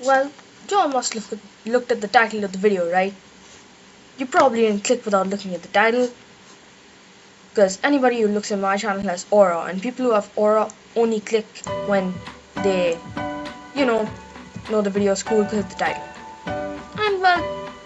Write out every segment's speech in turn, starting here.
Well, you all must have looked at the title of the video, right? You probably didn't click without looking at the title, because anybody who looks at my channel has aura, and people who have aura only click when they, you know the video is cool because of the title. And well,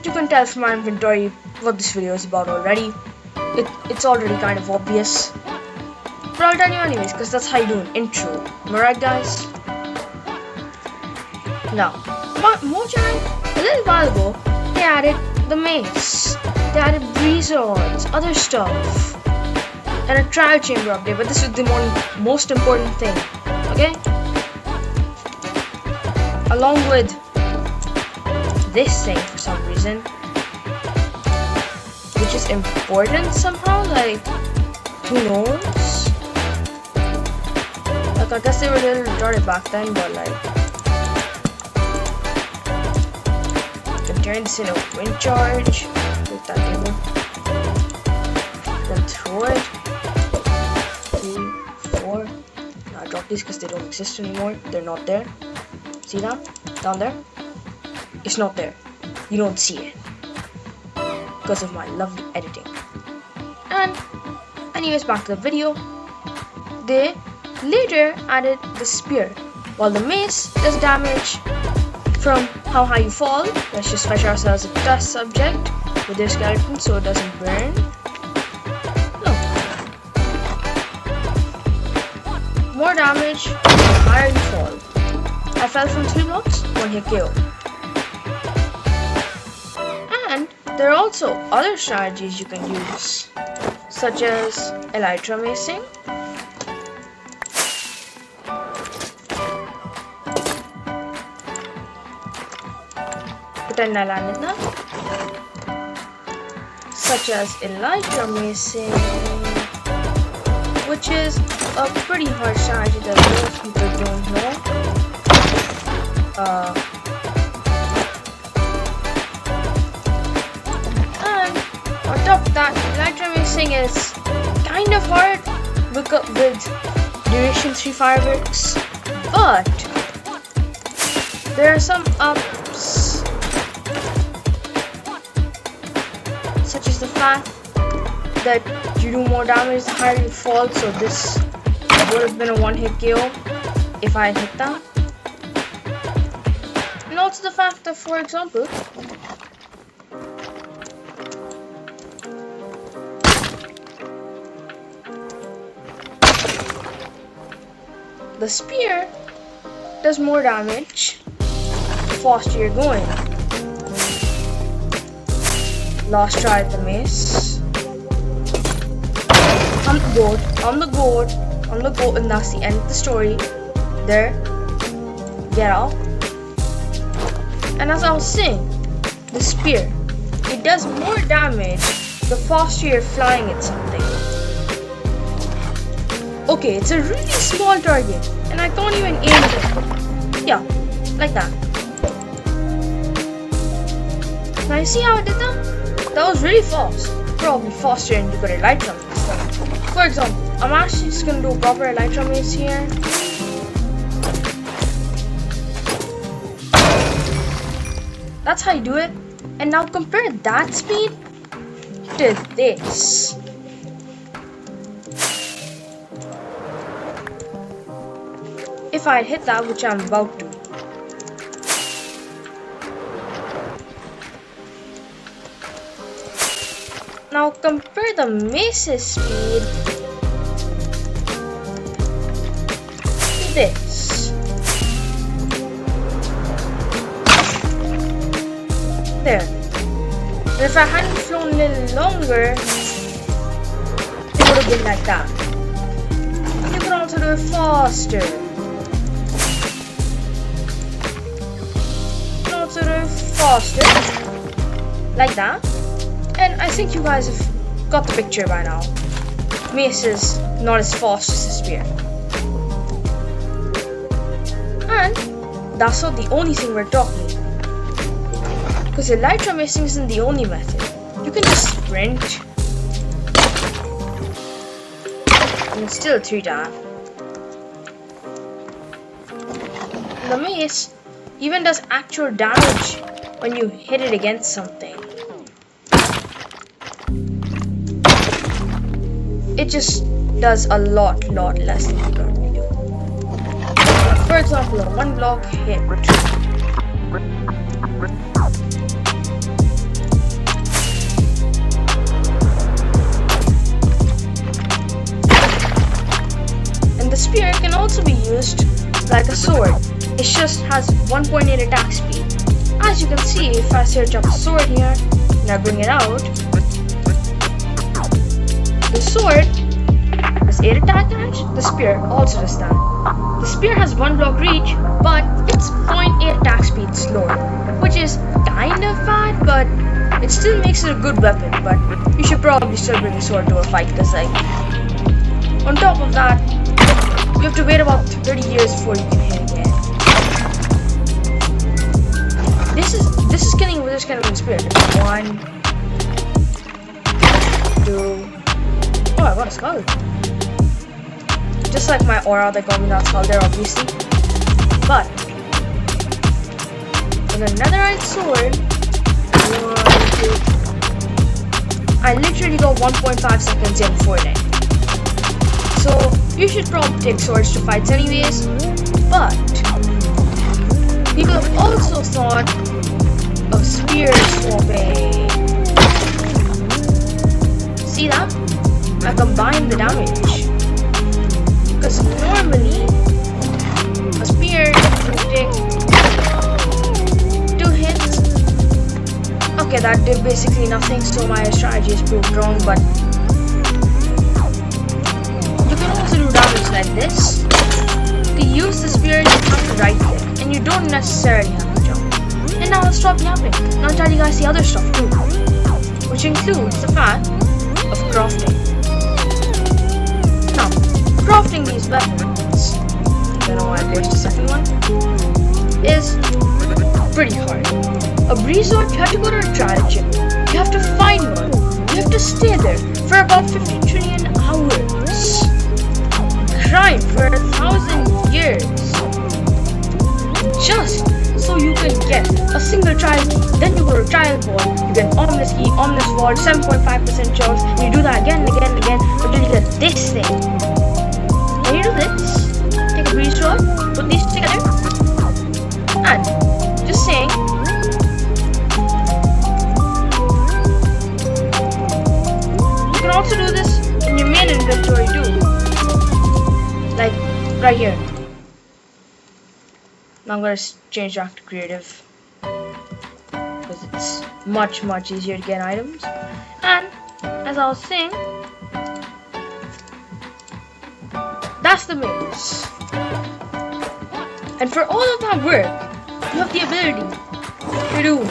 you can tell from my inventory what this video is about already. It's already kind of obvious. But I'll tell you anyways, because that's how you do an intro. Am I right, guys? Now, Mojang, a little while ago, they added the Mace. They added Breezers, other stuff, and a trial chamber update. But this is the most important thing, okay? Along with this thing for some reason, which is important somehow. Like, who knows? Like, I guess they were a little retarded back then, but like. Turn this into a wind charge with that table. Then throw it. 3, 4. Now I drop these because they don't exist anymore. They're not there. See that? Down there? It's not there. You don't see it. Because of my lovely editing. And anyways, back to the video. They later added the spear. While the mace does damage from how high you fall. Let's just fetch ourselves a test subject with their skeleton so it doesn't burn. No. More damage the higher you fall. I fell from 3 blocks, 1 hit KO. And there are also other strategies you can use, such as elytra macing. Pretend I landed now. Such as elytra macing, which is a pretty hard strategy that most people don't know. And on top of that, elytra macing is kind of hard with duration 3 fireworks, but there are some ups, such as the fact that you do more damage the higher you fall, so this would have been a 1-hit KO if I had hit that. And also the fact that, for example, the spear does more damage the faster you're going. Last try at the mace. I'm the goat, and that's the end of the story. There. Get out. And as I was saying, the spear, it does more damage the faster you're flying at something. Okay, it's a really small target, and I can't even aim it. Yeah, like that. Now you see how I did that? That was really fast. Probably faster than you could elytra mace. For example, I'm actually just gonna do a proper elytra mace here. That's how you do it. And now compare that speed to this. If I hit that, which I'm about to. Now compare the mace's speed to this. There. And if I hadn't flown a little longer, it would have been like that. You can also do it faster. You can also do it faster. Like that. And I think you guys have got the picture by now. Mace is not as fast as the spear. And that's not the only thing we're talking. Because elytra macing isn't the only method. You can just sprint. And it's still a 3 tap. The mace even does actual damage when you hit it against something. It just does a lot less than you normally do. For example, a 1 block hit. And the spear can also be used like a sword. It just has 1.8 attack speed. As you can see, if I search up a sword here and I bring it out, the sword has 8 attack damage, the spear also does that. The spear has 1 block reach, but it's 0.8 attack speed slower, which is kind of bad, but it still makes it a good weapon. But you should probably still bring the sword to a fight, because like, on top of that, you have to wait about 30 years before you can hit again. This is killing with this kind of spear. 1, 2. Oh, I got a skull. Just like my aura that got me that skull there, obviously. But with a netherite sword, 1, 2. I literally got 1.5 seconds in before it. So you should probably take swords to fights anyways. But people have also thought of spear swapping. See that? I combined the damage. Because normally a spear would take 2 hits. Okay, that did basically nothing, so my strategy is proved wrong, but you can also do damage like this. To use the spear, you have to right click, and you don't necessarily have to jump. And now I'll stop yapping, and I'll tell you guys the other stuff too, which includes the fact of crafting. Now, crafting these weapons, I don't know why I placed the second one, is pretty hard. A breeze sword, you have to go to a trial gym. You have to find one. You have to stay there for about 50 trillion hours. Grind for 1,000 years. Just so you can get a single trial key. Then you go to trial ball, you get ominous key, ominous wall, 7.5% chance, and you do that again and again and again until you get this thing. And you do this, take a breeze sword, put these together, and just saying, you can also do this in your main inventory too. Like right here. Now I'm gonna change back to creative because it's much easier to get items. And as I was saying, that's the mace. And for all of that work, you have the ability to do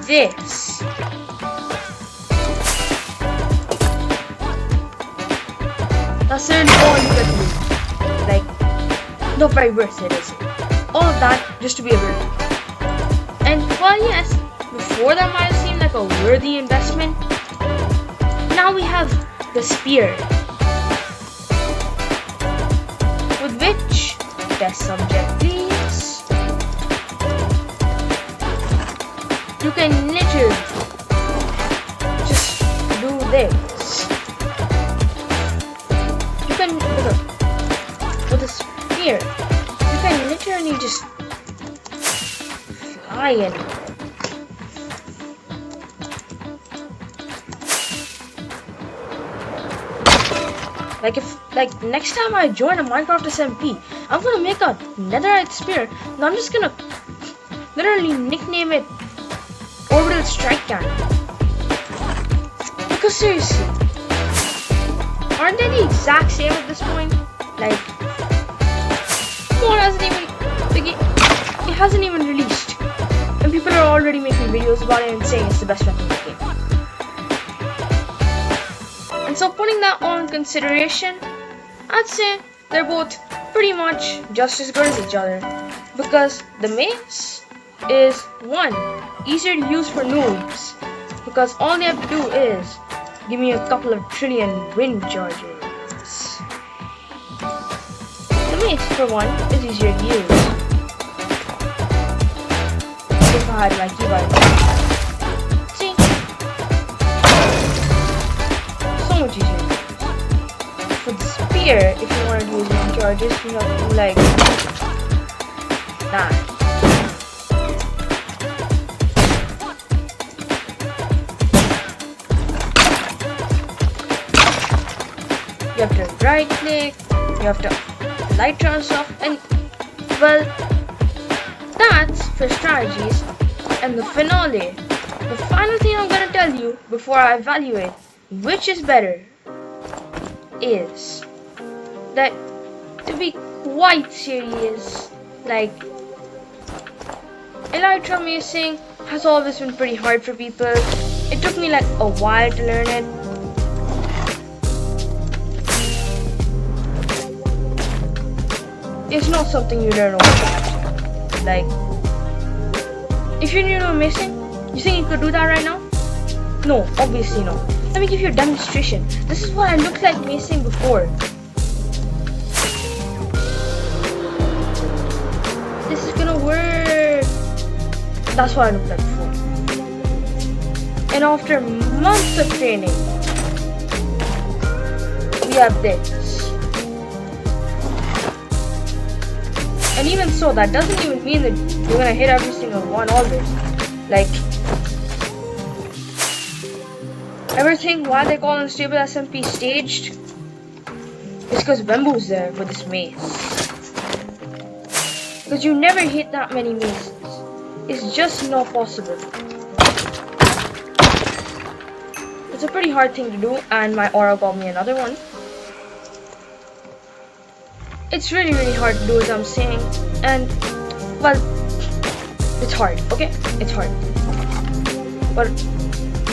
this. That's really all you can do. Like, not very worth it, is it? All of that just to be able to do. And while yes, before that might have seemed like a worthy investment, now we have the spear, with which, test subject please, you can literally just do this. You can, with a spear, you can literally just fly anywhere. Like next time I join a Minecraft SMP, I'm gonna make a netherite spear, and I'm just gonna literally nickname it Orbital Strike Cannon. Because seriously, aren't they the exact same at this point? Like, it hasn't even released, and people are already making videos about it and saying it's the best weapon in the game. And so putting that all in consideration, I'd say they're both pretty much just as good as each other, because the mace is one, easier to use for noobs, because all they have to do is give me a couple of trillion wind charges. The mace, for one, is easier to use. if I had my keyboard. See? So much easier. For the spear, if you want to use it charges, you have to do like that. You have to right click, you have to light turns off, and well, that's for strategies. And the finale, the final thing I'm gonna tell you before I evaluate which is better is that, to be quite serious, like, elytra macing has always been pretty hard for people. It took me like a while to learn it. It's not something you learn overnight. Like, if you're new to macing, you think you could do that right now? No, obviously not. Let me give you a demonstration. This is what I looked like macing before. This is gonna work. That's what I looked like before. And after months of training, we have this. And even so, that doesn't even mean that you're gonna hit every single one always. Like, ever think why they call Unstable SMP staged? It's because Wembu's there with his mace. Because you never hit that many maces. It's just not possible. It's a pretty hard thing to do, and my aura got me another one. It's really hard to do, as I'm saying, and well, it's hard, okay? It's hard. But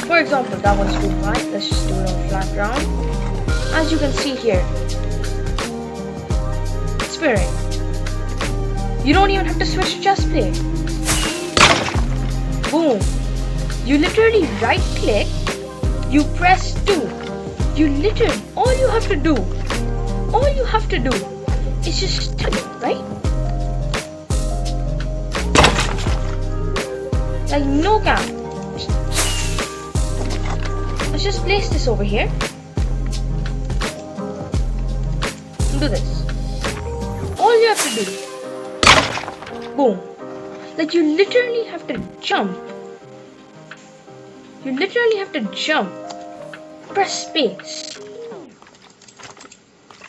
for example, that one's pretty fine. Let's just do it on flat ground. As you can see here, spearing. You don't even have to switch to chest play. Boom. You literally right click, you press 2. You literally, all you have to do it's just tap, right? Like, no cap. Let's just place this over here. And do this. All you have to do. Boom. Like, you literally have to jump. You literally have to jump. Press space.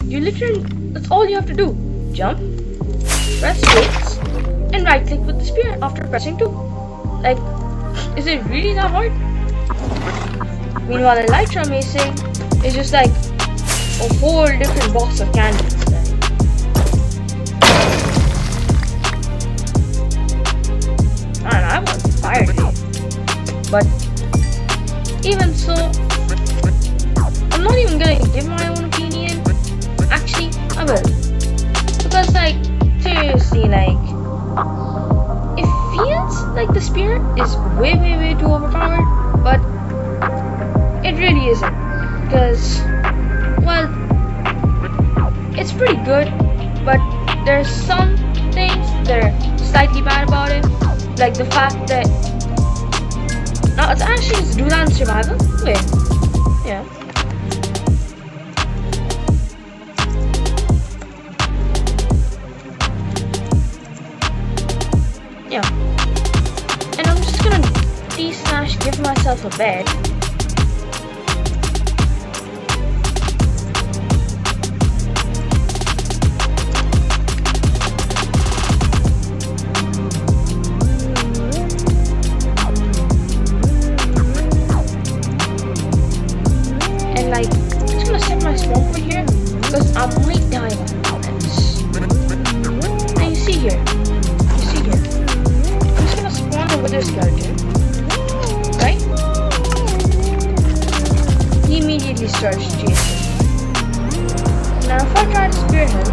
You literally, that's all you have to do. Jump, press space, and right click with the spear after pressing 2. Like, is it really that hard? Meanwhile, elytra macing is just like a whole different box of candy. Man, I was tired today. But even so, I'm not even gonna give my own opinion. Actually, I will. Because, like, seriously, like, it feels like the spear is way too overpowered, but it really isn't. Because, well, it's pretty good, but there's some things that are slightly bad about it. Like the fact that, no, it's actually just do that in survival. Wait, yeah. And I'm just gonna give myself a bed. And like, I'm just gonna set my spawn point here because I might die on this. And you see here. With this skeleton, right? He immediately starts chasing. Now if I try to spear him,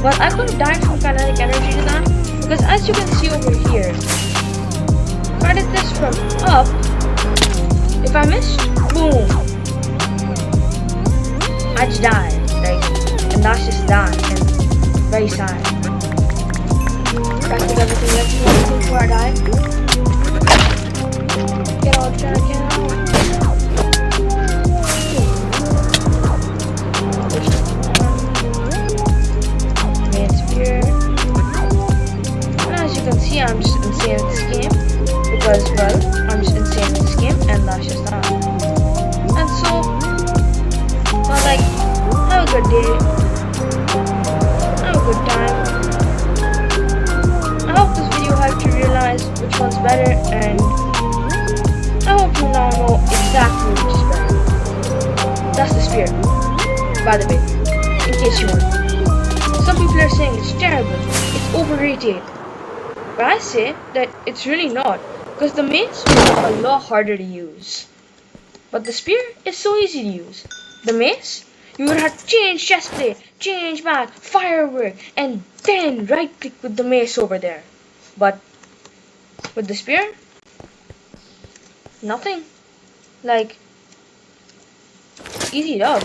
well, I could have died from kinetic energy to that, because as you can see over here, if I did this from up, if I missed, boom, I just died, like, and that's just that, and very sad. Practice everything. Let's do everything before I die. Get out, get out, get out. Main spear. And as you can see, I'm just insane at this game. Because, well, I'm just insane at this game, and that's just that. And so, like, have a good day. Have a good time. I hope this video helped you realize which one's better, and I hope you now know exactly which is better. That's the spear, by the way, in case you want. Some people are saying it's terrible, it's overrated. But I say that it's really not, because the mace is a lot harder to use. But the spear is so easy to use. The mace, you would have to change chest plate, change back, firework, and then right click with the mace over there. But with the spear, nothing. Like, easy dub.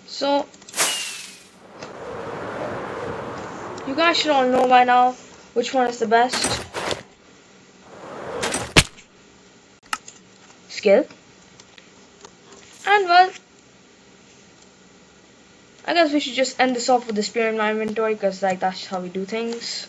So, you guys should all know by now which one is the best. Skill. And well, I guess we should just end this off with the spear in my inventory, because like that's how we do things.